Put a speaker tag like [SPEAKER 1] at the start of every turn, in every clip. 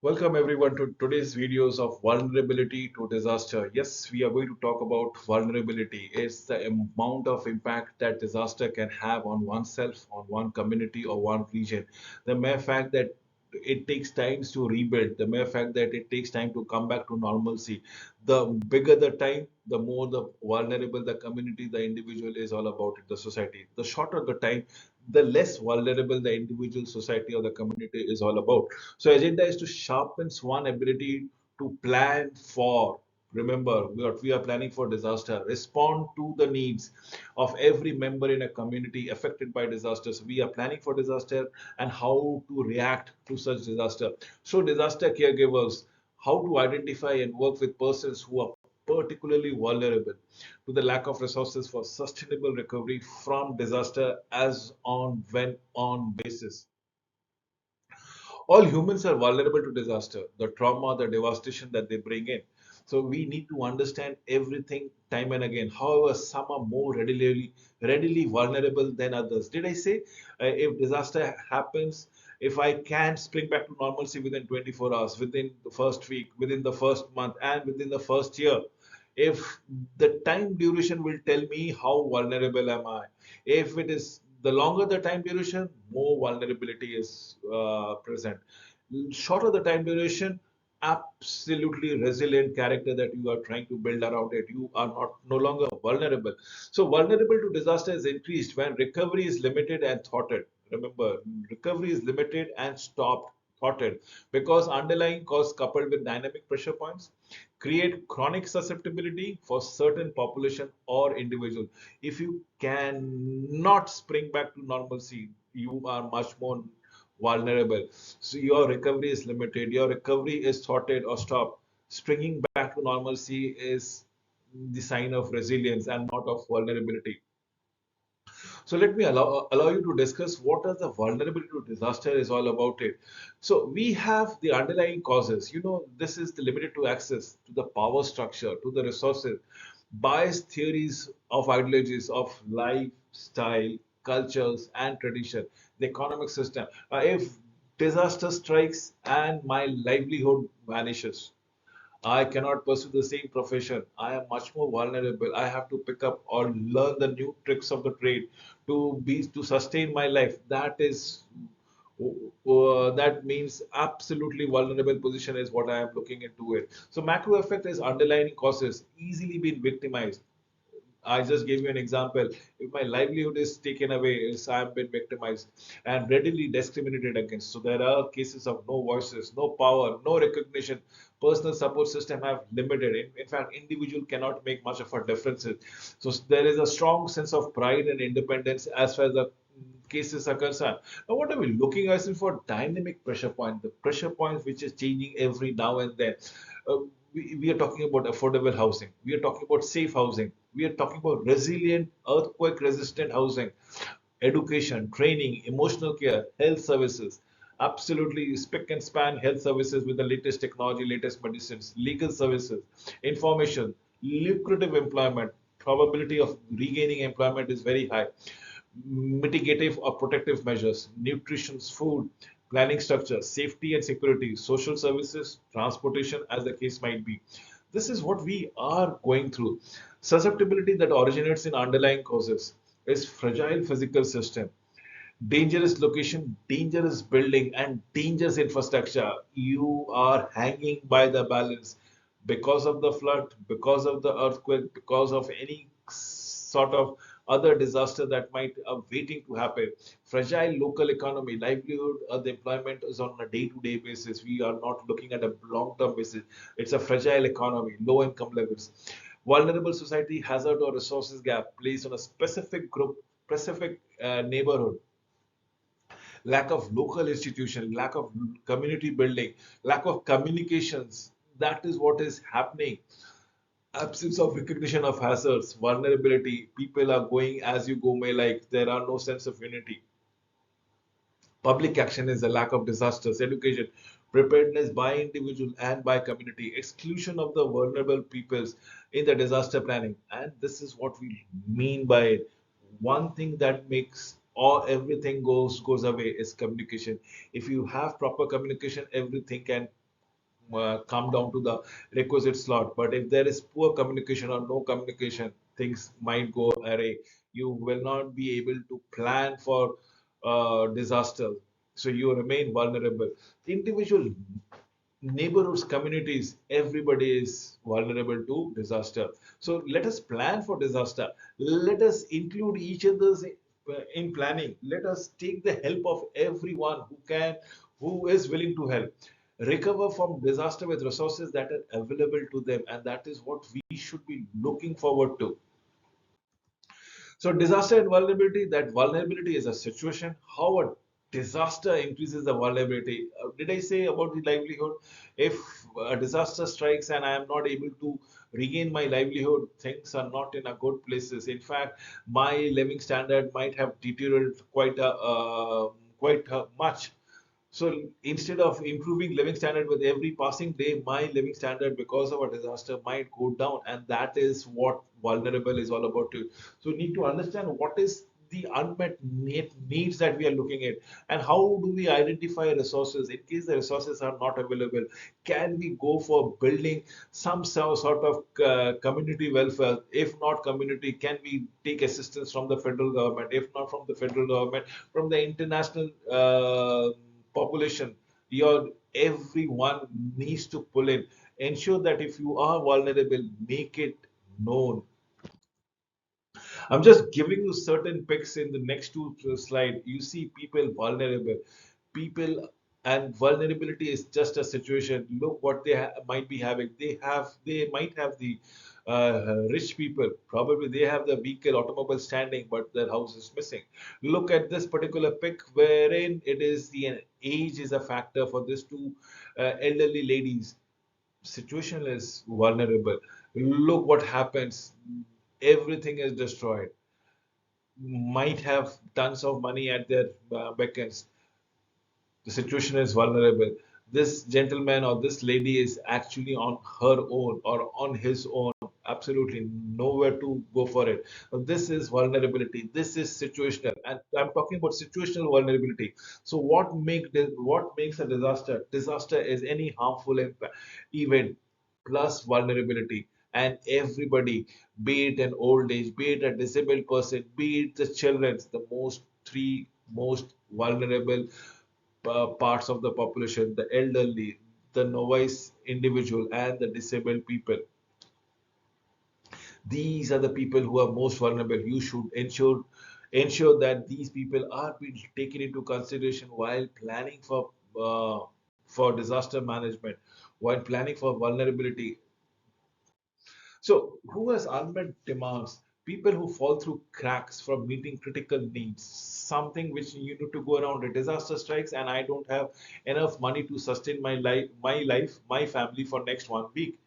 [SPEAKER 1] Welcome everyone to today's videos of vulnerability to disaster. Yes, we are going to talk about vulnerability. It's the amount of impact that disaster can have on oneself, on one community or one region. The mere fact that it takes times to rebuild, the mere fact that it takes time to come back to normalcy, the bigger the time, the more the vulnerable the community, the individual is all about it, the society. The shorter the time, the less vulnerable the individual, society or the community is all about. So agenda is to sharpen one ability to plan for. Remember, we are planning for disaster. Respond to the needs of every member in a community affected by disasters. We are planning for disaster and how to react to such disaster. So disaster caregivers, how to identify and work with persons who are particularly vulnerable to the lack of resources for sustainable recovery from disaster as on when on basis. All humans are vulnerable to disaster, the trauma, the devastation that they bring in. So we need to understand everything time and again. However, some are more readily vulnerable than others. Did I say if disaster happens, if I can spring back to normalcy within 24 hours, within the first week, within the first month, and within the first year, if the time duration will tell me how vulnerable am I. If it is the longer the time duration, more vulnerability is present. Shorter the time duration, absolutely resilient character that you are trying to build around it. You are not no longer vulnerable. So vulnerable to disaster is increased when recovery is limited and thwarted. Remember, recovery is limited and stopped, thwarted, because underlying cause coupled with dynamic pressure points create chronic susceptibility for certain population or individual. If you cannot spring back to normalcy, you are much more vulnerable. So your recovery is limited, your recovery is thwarted or stopped. Springing back to normalcy is the sign of resilience and not of vulnerability. So let me allow you to discuss what are the vulnerability to disaster is all about it. So we have the underlying causes. This is limited to access to the power structure, to the resources, biased theories of ideologies of lifestyle, cultures, and tradition, the economic system. If disaster strikes and my livelihood vanishes, I cannot pursue the same profession. I am much more vulnerable. I have to pick up or learn the new tricks of the trade to sustain my life. That means absolutely vulnerable position is what I am looking into it. So macro effect is underlying causes, easily being victimized. I just gave you an example. If my livelihood is taken away, is I have been victimized and readily discriminated against. So there are cases of no voices, no power, no recognition. Personal support system have limited. In fact, individual cannot make much of a difference. So there is a strong sense of pride and independence as far as the cases are concerned. Now, what are we looking at for dynamic pressure point? The pressure point which is changing every now and then. Uh, we are talking about affordable housing. We are talking about safe housing. We are talking about resilient, earthquake resistant housing, education, training, emotional care, health services. Absolutely spick and span health services with the latest technology, latest medicines, legal services, information, lucrative employment. Probability of regaining employment is very high. Mitigative or protective measures, nutrition, food, planning structure, safety and security, social services, transportation, as the case might be. This is what we are going through. Susceptibility that originates in underlying causes is fragile physical system, dangerous location, dangerous building, and dangerous infrastructure. You are hanging by the balance because of the flood, because of the earthquake, because of any sort of other disaster that might waiting to happen. Fragile local economy, livelihood, the employment is on a day-to-day basis. We are not looking at a long-term basis. It's a fragile economy, low income levels. Vulnerable society hazard or resources gap placed on a specific group, specific neighborhood, lack of local institution, lack of community building, lack of communications. That is what is happening. Absence of recognition of hazards, vulnerability. People are going as you go, may like there are no sense of unity. Public action is a lack of disasters, education, preparedness by individual and by community, exclusion of the vulnerable peoples in the disaster planning. And this is what we mean by it. One thing that makes all everything goes away is communication. If you have proper communication, everything can come down to the requisite slot. But if there is poor communication or no communication, things might go array. You will not be able to plan for disaster, so you remain vulnerable. Individual neighborhoods, communities, everybody is vulnerable to disaster. So let us plan for disaster. Let us include each other's in planning. Let us take the help of everyone who can, who is willing to help. Recover from disaster with resources that are available to them, and that is what we should be looking forward to. So disaster and vulnerability, that vulnerability is a situation. How a disaster increases the vulnerability. Did I say about the livelihood? If a disaster strikes and I am not able to regain my livelihood, things are not in a good places. In fact, my living standard might have deteriorated quite much. So instead of improving living standard with every passing day, my living standard because of a disaster might go down, and that is what vulnerable is all about. Too. So we need to understand what is the unmet needs that we are looking at, and how do we identify resources in case the resources are not available. Can we go for building some sort of community welfare? If not community, can we take assistance from the federal government? If not from the federal government, from the international population, your everyone needs to pull in. Ensure that if you are vulnerable, make it known. I'm just giving you certain picks in the next two slide. You see people vulnerable. People and vulnerability is just a situation. Look what they might be having. They might have the rich people. Probably they have the vehicle, automobile standing, but their house is missing. Look at this particular pic wherein it is the age is a factor for these two elderly ladies. Situation is vulnerable. Look what happens. Everything is destroyed. Might have tons of money at their beckons. The situation is vulnerable. This gentleman or this lady is actually on her own or on his own, absolutely nowhere to go for it. This is vulnerability. This is situational, and I'm talking about situational vulnerability. So, what makes a disaster? Disaster is any harmful event plus vulnerability, and everybody, be it an old age, be it a disabled person, be it the children, the three most vulnerable parts of the population, the elderly, the novice individual, and the disabled people. These are the people who are most vulnerable. You should ensure that these people are being taken into consideration while planning for disaster management, while planning for vulnerability. So, who has unmet demands? People who fall through cracks from meeting critical needs. Something which you need to go around. A disaster strikes, and I don't have enough money to sustain my family for next 1 week.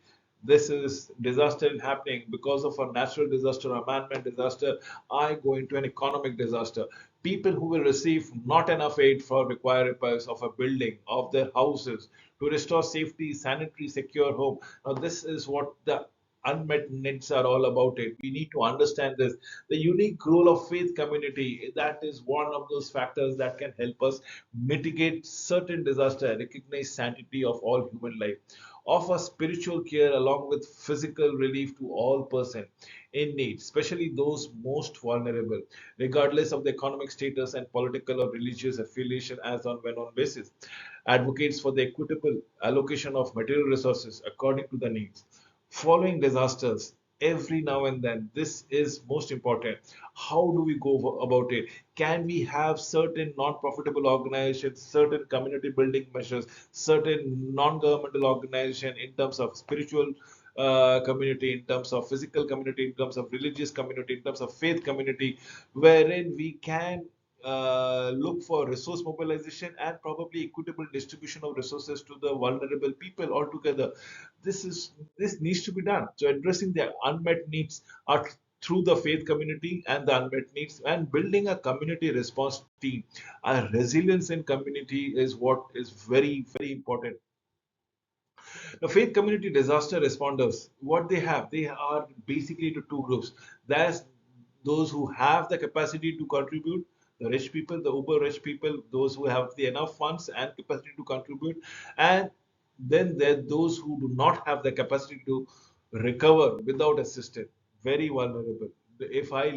[SPEAKER 1] This is disaster happening because of a natural disaster, a man-made disaster. I go into an economic disaster. People who will receive not enough aid for required repairs of a building, of their houses, to restore safety, sanitary, secure home. Now, this is what the unmet needs are all about it. We need to understand this. The unique role of faith community, that is one of those factors that can help us mitigate certain disaster, recognize sanctity of all human life, offer spiritual care along with physical relief to all person in need, especially those most vulnerable, regardless of the economic status and political or religious affiliation as on when on basis. Advocates for the equitable allocation of material resources according to the needs following disasters every now and then. This is most important. How do we go about it? Can we have certain non-profitable organizations, certain community building measures, certain non-governmental organization in terms of spiritual community, in terms of physical community, in terms of religious community, in terms of faith community, wherein we can look for resource mobilization and probably equitable distribution of resources to the vulnerable people altogether. This needs to be done. So addressing the unmet needs are through the faith community and the unmet needs, and building a community response team. A resilience in community is what is very, very important. The faith community disaster responders, what they are basically to two groups. There's those who have the capacity to contribute, the rich people, the uber rich people, those who have the enough funds and capacity to contribute, and Then there are those who do not have the capacity to recover without assistance, very vulnerable. If I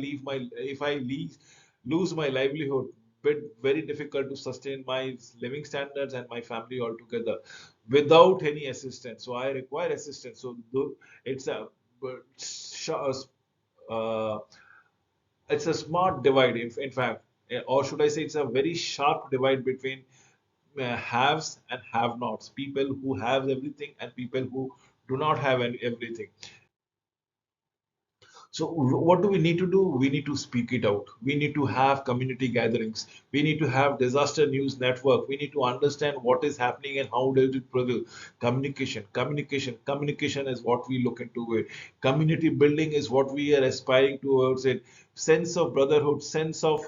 [SPEAKER 1] lose my livelihood, bit very difficult to sustain my living standards and my family altogether without any assistance. So I require assistance. So it's a but uh, it's a smart divide, in fact, or should I say, it's a very sharp divide between haves and have-nots. People who have everything and people who do not have everything. So what do we need to do? We need to speak it out. We need to have community gatherings. We need to have disaster news network. We need to understand what is happening and how does it prevail. Communication is what we look into it. Community building is what we are aspiring towards it. Sense of brotherhood, sense of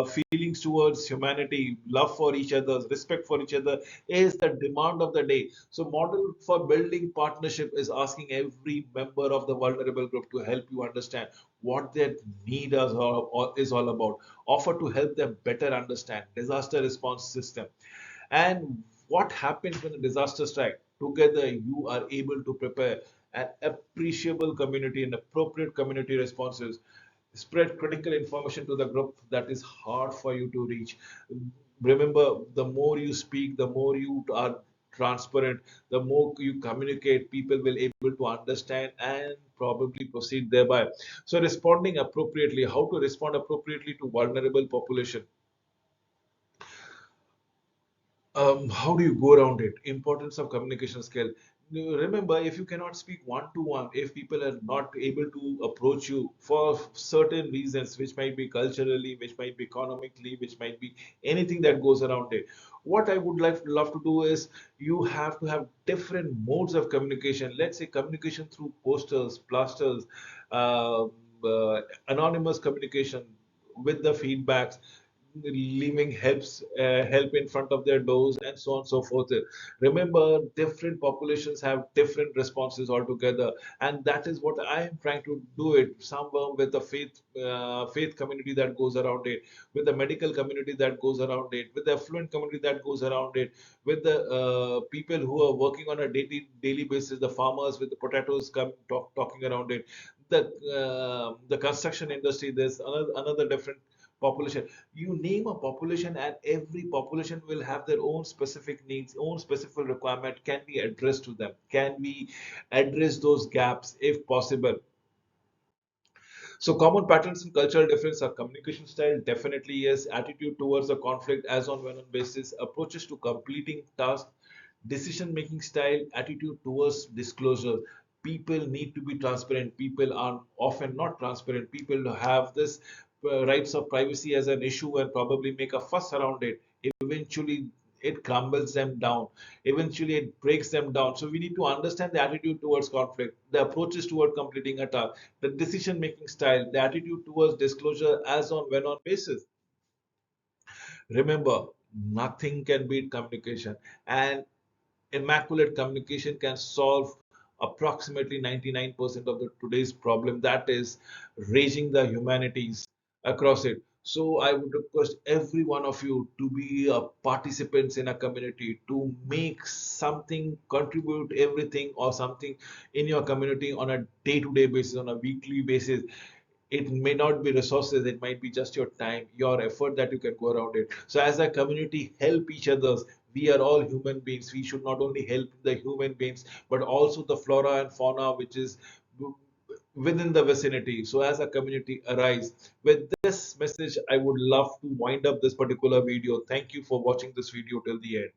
[SPEAKER 1] feelings towards humanity, love for each other, respect for each other is the demand of the day. So model for building partnership is asking every member of the vulnerable group to help you understand what their need is all about. Offer to help them better understand disaster response system and what happens when a disaster strikes. Together, you are able to prepare an appreciable community and appropriate community responses. Spread critical information to the group that is hard for you to reach. Remember, the more you speak, the more you are transparent, the more you communicate, people will able to understand and probably proceed thereby. So responding appropriately, how to respond appropriately to vulnerable population. How do you go around it? Importance of communication skill. Remember, if you cannot speak one to one, if people are not able to approach you for certain reasons, which might be culturally, which might be economically, which might be anything that goes around it, what I would love to do is you have to have different modes of communication. Let's say communication through posters, plasters, um, anonymous communication with the feedbacks, leaving help in front of their doors and so on and so forth. Remember, different populations have different responses altogether, and that is what I am trying to do it. Somewhere with the faith community that goes around it, with the medical community that goes around it, with the affluent community that goes around it, with the people who are working on a daily basis, the farmers with the potatoes talking around it, the construction industry. There's another different population. You name a population and every population will have their own specific needs, own specific requirement. Can be addressed to them? Can we address those gaps if possible? So common patterns and cultural difference are communication style, definitely yes. Attitude towards the conflict as on when on basis, approaches to completing tasks, decision making style, attitude towards disclosure. People need to be transparent. People are often not transparent. People have this rights of privacy as an issue and probably make a fuss around it. Eventually, it crumbles them down. Eventually, it breaks them down. So we need to understand the attitude towards conflict, the approaches toward completing a task, the decision making style, the attitude towards disclosure as on when on basis. Remember, nothing can beat communication, and immaculate communication can solve approximately 99% of the today's problem that is raging the humanities across it. So I would request every one of you to be participants in a community, to make something, contribute everything or something in your community on a day-to-day basis, on a weekly basis. It may not be resources, it might be just your time, your effort that you can go around it. So as a community, help each others. We are all human beings. We should not only help the human beings but also the flora and fauna which is within the vicinity. So as a community, arise. With this message, I would love to wind up this particular video. Thank you for watching this video till the end.